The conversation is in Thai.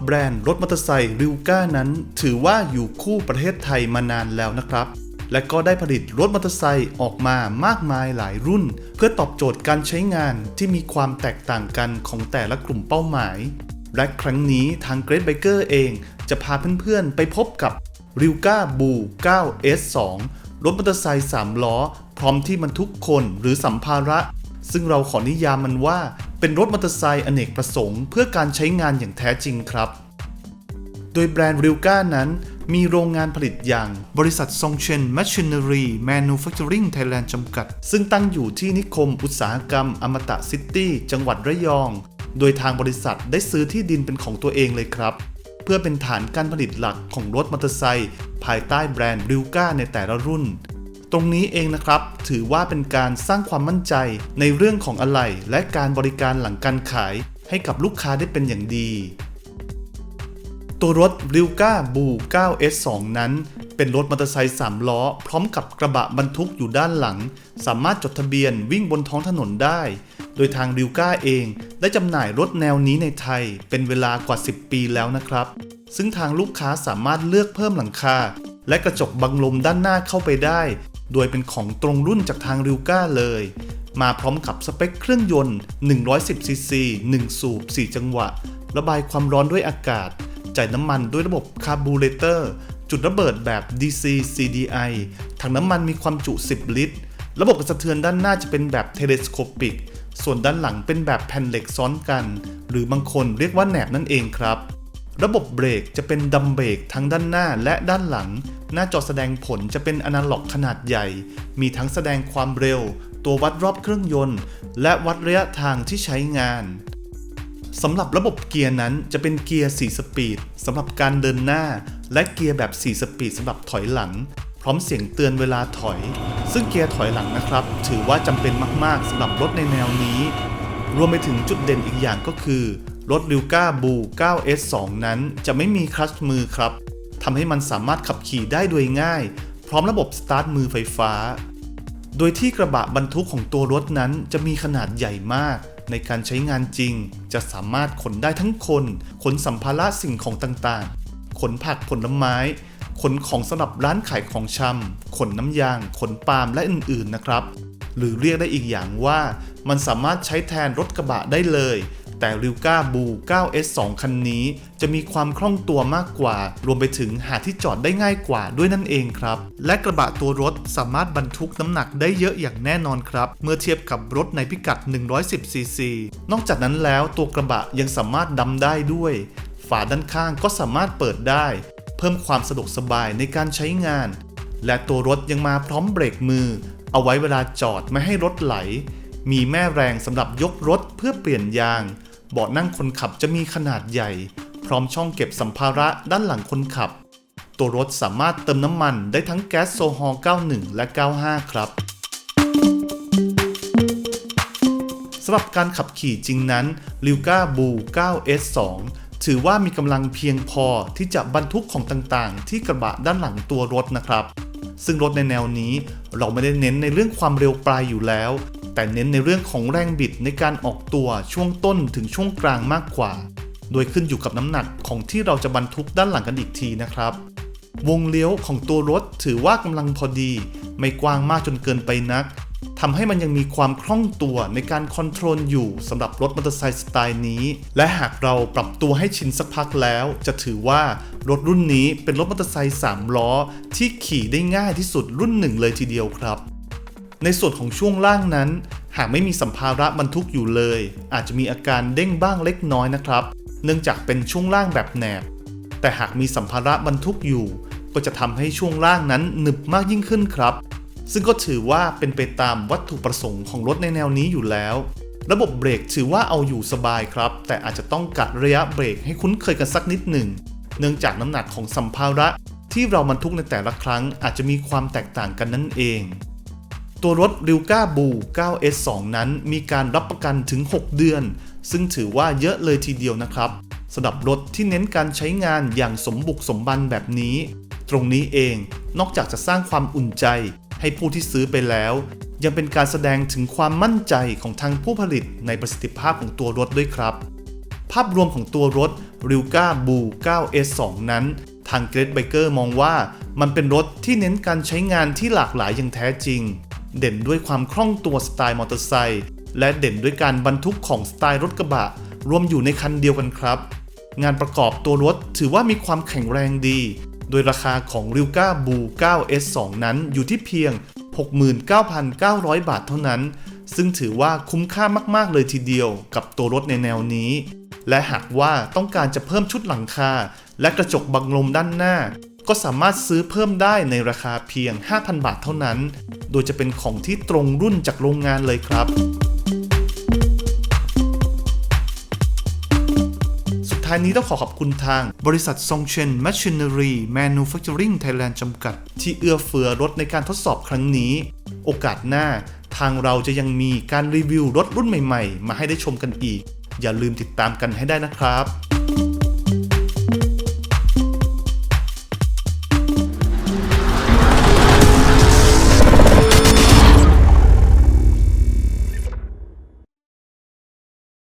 แบรนด์รถมอเตอร์ไซค์ริวก้านั้นถือว่าอยู่คู่ประเทศไทยมานานแล้วนะครับและก็ได้ผลิตรถมอเตอร์ไซค์ออกมามากมายหลายรุ่นเพื่อตอบโจทย์การใช้งานที่มีความแตกต่างกันของแต่ละกลุ่มเป้าหมายและครั้งนี้ทาง Great Biker เองจะพาเพื่อนๆไปพบกับ Rivka Boo 9S2 รถมอเตอร์ไซค์3ล้อพร้อมที่บรรทุกคนหรือสัมภาระซึ่งเราขอนิยามมันว่าเป็นรถมอเตอร์ไซค์อเนกประสงค์เพื่อการใช้งานอย่างแท้จริงครับโดยแบรนด์ Rivka นั้นมีโรงงานผลิตอย่างบริษัท Songchen Machinery Manufacturing Thailand จำกัดซึ่งตั้งอยู่ที่นิคมอุตสาหกรรมอมตะซิตี้จังหวัดระยองโดยทางบริษัทได้ซื้อที่ดินเป็นของตัวเองเลยครับเพื่อเป็นฐานการผลิตหลักของรถมอเตอร์ไซค์ภายใต้แบรนด์ Rivka ในแต่ละรุ่นตรงนี้เองนะครับถือว่าเป็นการสร้างความมั่นใจในเรื่องของอะไหล่และการบริการหลังการขายให้กับลูกค้าได้เป็นอย่างดีตัวรถ Rivka Boo 9S2 นั้นเป็นรถมอเตอร์ไซค์3ล้อพร้อมกับกระบะบรรทุกอยู่ด้านหลังสามารถจดทะเบียนวิ่งบนท้องถนนได้โดยทาง Rivka เองได้จำหน่ายรถแนวนี้ในไทยเป็นเวลากว่า10ปีแล้วนะครับซึ่งทางลูกค้าสามารถเลือกเพิ่มหลังคาและกระจกบังลมด้านหน้าเข้าไปได้โดยเป็นของตรงรุ่นจากทาง Rivka เลยมาพร้อมกับสเปคเครื่องยนต์ 110cc 1 สูบ 4 จังหวะระบายความร้อนด้วยอากาศจ่ายน้ำมันด้วยระบบคาร์บูเรเตอร์จุดระเบิดแบบ DC CDI ถังน้ำมันมีความจุ10ลิตรระบบกระสะเทือนด้านหน้าจะเป็นแบบเทเลสโคปิกส่วนด้านหลังเป็นแบบแผ่นเหล็กซ้อนกันหรือบางคนเรียกว่าแหนบนั่นเองครับระบบเบรกจะเป็นดัมเบรกทั้งด้านหน้าและด้านหลังหน้าจอแสดงผลจะเป็นอนาล็อกขนาดใหญ่มีทั้งแสดงความเร็วตัววัดรอบเครื่องยนต์และวัดระยะทางที่ใช้งานสำหรับระบบเกียร์นั้นจะเป็นเกียร์4สปีดสำหรับการเดินหน้าและเกียร์แบบ4สปีดสำหรับถอยหลังพร้อมเสียงเตือนเวลาถอยซึ่งเกียร์ถอยหลังนะครับถือว่าจำเป็นมากๆสำหรับรถในแนวนี้รวมไปถึงจุดเด่นอีกอย่างก็คือรถ Rivka Boo 9S2 นั้นจะไม่มีคลัตช์มือครับทำให้มันสามารถขับขี่ได้โดยง่ายพร้อมระบบสตาร์ทมือไฟฟ้าโดยที่กระบะบรรทุกของตัวรถนั้นจะมีขนาดใหญ่มากในการใช้งานจริงจะสามารถขนได้ทั้งคนขนสัมภาระสิ่งของต่างๆขนผักผลไม้ขนของสำหรับร้านขายของชำขนน้ำยางขนปาล์มและอื่นๆนะครับหรือเรียกได้อีกอย่างว่ามันสามารถใช้แทนรถกระบะได้เลยแต่ Rivka Boo 9S2 คันนี้จะมีความคล่องตัวมากกว่ารวมไปถึงหาที่จอดได้ง่ายกว่าด้วยนั่นเองครับและกระบะตัวรถสามารถบรรทุกน้ำหนักได้เยอะอย่างแน่นอนครับเมื่อเทียบกับรถในพิกัด 110cc นอกจากนั้นแล้วตัวกระบะยังสามารถดำได้ด้วยฝาด้านข้างก็สามารถเปิดได้เพิ่มความสะดวกสบายในการใช้งานและตัวรถยังมาพร้อมเบรกมือเอาไว้เวลาจอดไม่ให้รถไหลมีแม่แรงสำหรับยกรถเพื่อเปลี่ยนยางเบาะนั่งคนขับจะมีขนาดใหญ่พร้อมช่องเก็บสัมภาระด้านหลังคนขับตัวรถสามารถเติมน้ำมันได้ทั้งแก๊สโซฮอล์ 91 และ 95 ครับสำหรับการขับขี่จริงนั้น Rivka Boo 9S2 ถือว่ามีกำลังเพียงพอที่จะบรรทุกของต่างๆที่กระบะด้านหลังตัวรถนะครับซึ่งรถในแนวนี้เราไม่ได้เน้นในเรื่องความเร็วปลายอยู่แล้วแต่เน้นในเรื่องของแรงบิดในการออกตัวช่วงต้นถึงช่วงกลางมากกว่าโดยขึ้นอยู่กับน้ำหนักของที่เราจะบรรทุกด้านหลังกันอีกทีนะครับวงเลี้ยวของตัวรถถือว่ากำลังพอดีไม่กว้างมากจนเกินไปนักทำให้มันยังมีความคล่องตัวในการคอนโทรลอยู่สำหรับรถมอเตอร์ไซค์สไตล์นี้และหากเราปรับตัวให้ชินสักพักแล้วจะถือว่ารถรุ่นนี้เป็นรถมอเตอร์ไซค์3ล้อที่ขี่ได้ง่ายที่สุดรุ่นหนึ่งเลยทีเดียวครับในส่วนของช่วงล่างนั้นหากไม่มีสัมภาระบรรทุกอยู่เลยอาจจะมีอาการเด้งบ้างเล็กน้อยนะครับเนื่องจากเป็นช่วงล่างแบบแหนบแต่หากมีสัมภาระบรรทุกอยู่ก็จะทำให้ช่วงล่างนั้นหนึบมากยิ่งขึ้นครับซึ่งก็ถือว่าเป็นไปตามวัตถุประสงค์ของรถในแนวนี้อยู่แล้วระบบเบรกถือว่าเอาอยู่สบายครับแต่อาจจะต้องกัดระยะเบรกให้คุ้นเคยกันสักนิดหนึ่งเนื่องจากน้ำหนักของสัมภาระที่เราบรรทุกในแต่ละครั้งอาจจะมีความแตกต่างกันนั่นเองตัวรถ Rivka Boo 9S2 นั้นมีการรับประกันถึง6เดือนซึ่งถือว่าเยอะเลยทีเดียวนะครับสำหรับรถที่เน้นการใช้งานอย่างสมบุกสมบันแบบนี้ตรงนี้เองนอกจากจะสร้างความอุ่นใจให้ผู้ที่ซื้อไปแล้วยังเป็นการแสดงถึงความมั่นใจของทางผู้ผลิตในประสิทธิภาพของตัวรถด้วยครับ ภาพรวมของตัวรถ Rylga Blue 9S2 นั้นทาง Great Biker มองว่ามันเป็นรถที่เน้นการใช้งานที่หลากหลายอย่างแท้จริงเด่นด้วยความคล่องตัวสไตล์มอเตอร์ไซค์และเด่นด้วยการบรรทุกของสไตล์รถกระบะรวมอยู่ในคันเดียวกันครับงานประกอบตัวรถถือว่ามีความแข็งแรงดีโดยราคาของ Rylga Blue 9S2 นั้นอยู่ที่เพียง 69,900 บาทเท่านั้นซึ่งถือว่าคุ้มค่ามากๆเลยทีเดียวกับตัวรถในแนวนี้และหากว่าต้องการจะเพิ่มชุดหลังคาและกระจกบังลมด้านหน้าก็สามารถซื้อเพิ่มได้ในราคาเพียง 5,000 บาทเท่านั้นโดยจะเป็นของที่ตรงรุ่นจากโรงงานเลยครับสุดท้ายนี้ต้องขอบคุณทางบริษัท Songchen Machinery Manufacturing Thailand จำกัดที่เอื้อเฟื้อรถในการทดสอบครั้งนี้โอกาสหน้าทางเราจะยังมีการรีวิวรถรุ่นใหม่ๆมาให้ได้ชมกันอีกอย่าลืมติดตามกันให้ได้นะครับ